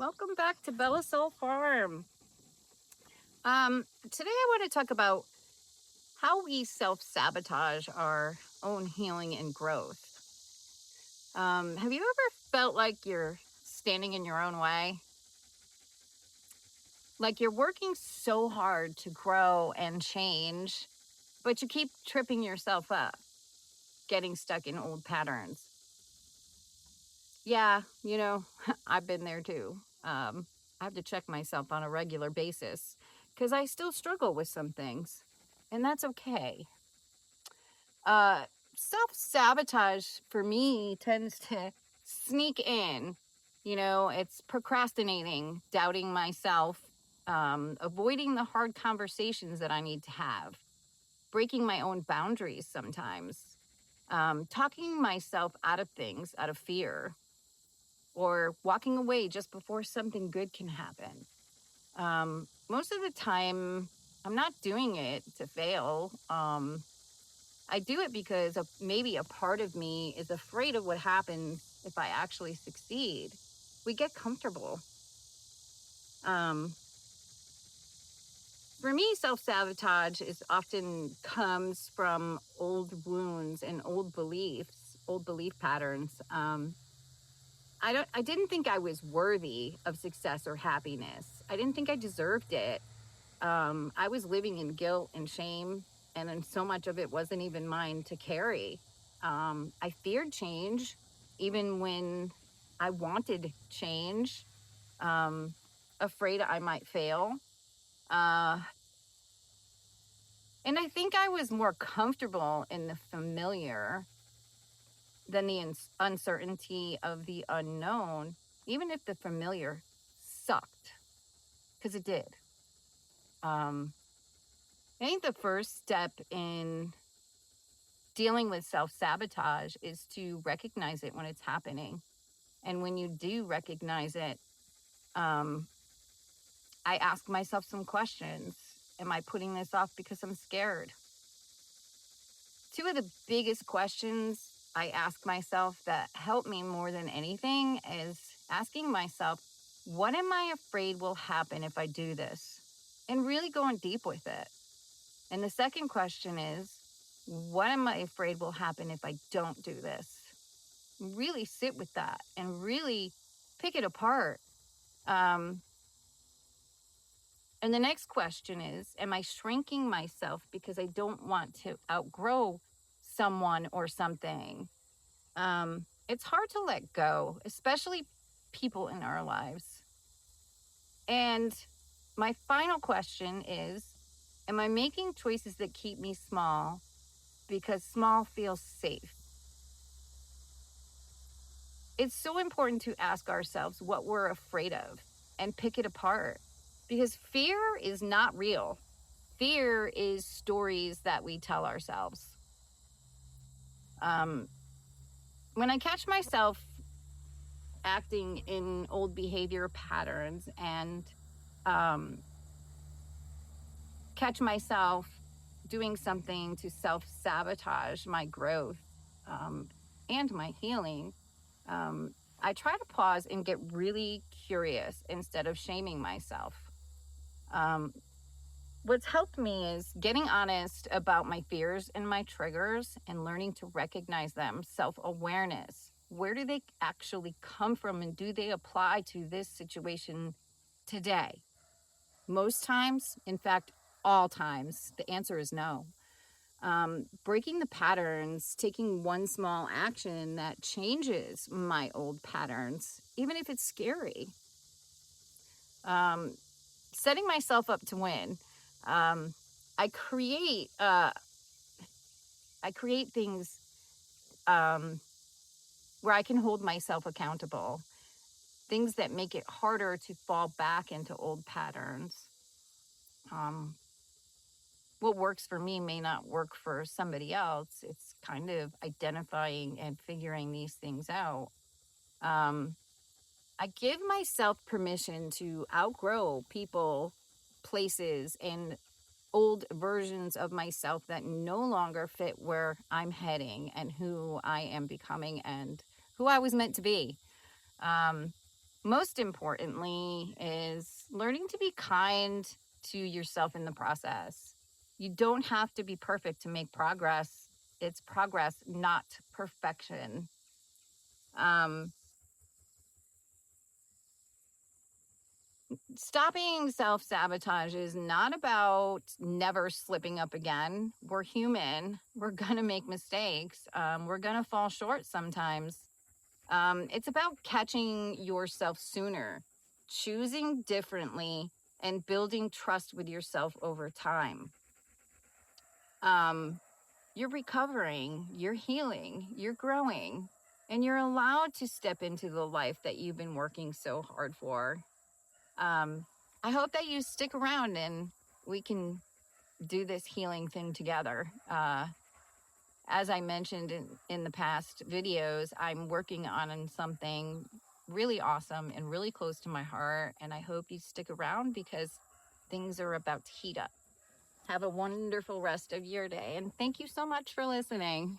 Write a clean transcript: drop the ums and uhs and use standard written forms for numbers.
Welcome back to Bella Soul Farm. Today I want to talk about how we self-sabotage our own healing and growth. Have you ever felt like you're standing in your own way? Like you're working so hard to grow and change, but you keep tripping yourself up, getting stuck in old patterns. Yeah, I've been there too. I have to check myself on a regular basis because I still struggle with some things, and that's okay. Uh, Self sabotage for me tends to sneak in. It's procrastinating, doubting myself, avoiding the hard conversations that I need to have, breaking my own boundaries sometimes, talking myself out of things out of fear, or walking away just before something good can happen. Most of the time, I'm not doing it to fail. I do it because maybe a part of me is afraid of what happens if I actually succeed. We get comfortable. Um, for me, self-sabotage is often comes from old wounds and old belief patterns. I didn't think I was worthy of success or happiness. I didn't think I deserved it. I was living in guilt and shame, and then so much of it wasn't even mine to carry. I feared change, even when I wanted change, um, afraid I might fail. Uh, and I think I was more comfortable in the familiar than the uncertainty of the unknown, even if the familiar sucked, because it did. Um, I think the first step in dealing with self-sabotage is to recognize it when it's happening. And when you do recognize it, um, I ask myself some questions. Am I putting this off because I'm scared? Two of the biggest questions I ask myself that help me more than anything is asking myself, what am I afraid will happen if I do this? And really going deep with it. And the second question is, what am I afraid will happen if I don't do this? Really sit with that and really pick it apart. Um, and the next question is, am I shrinking myself because I don't want to outgrow someone or something? It's hard to let go, especially people in our lives. And my final question is, am I making choices that keep me small because small feels safe? It's so important to ask ourselves what we're afraid of and pick it apart, because fear is not real. Fear is stories that we tell ourselves. Um, when I catch myself acting in old behavior patterns and um, catch myself doing something to self-sabotage my growth, um, and my healing, I try to pause and get really curious instead of shaming myself. Um, what's helped me is getting honest about my fears and my triggers and learning to recognize them. Self-awareness. Where do they actually come from, and do they apply to this situation today? Most times, in fact, all times, the answer is no. Breaking the patterns, taking one small action that changes my old patterns, even if it's scary. Setting myself up to win. Um, I create I create things where I can hold myself accountable. Things that make it harder to fall back into old patterns. Um, what works for me may not work for somebody else. It's kind of identifying and figuring these things out. Um, I give myself permission to outgrow people, places, and old versions of myself that no longer fit where I'm heading and who I am becoming and who I was meant to be. Um, most importantly is learning to be kind to yourself in the process. You don't have to be perfect to make progress. It's progress, not perfection. Um, Stopping self sabotage is not about never slipping up again. We're human. We're going to make mistakes. We're going to fall short sometimes. It's about catching yourself sooner, choosing differently, and building trust with yourself over time. Um, you're recovering, you're healing, you're growing, and you're allowed to step into the life that you've been working so hard for. Um, I hope that you stick around and we can do this healing thing together. As I mentioned in the past videos, I'm working on something really awesome and really close to my heart. And I hope you stick around because things are about to heat up. Have a wonderful rest of your day. And thank you so much for listening.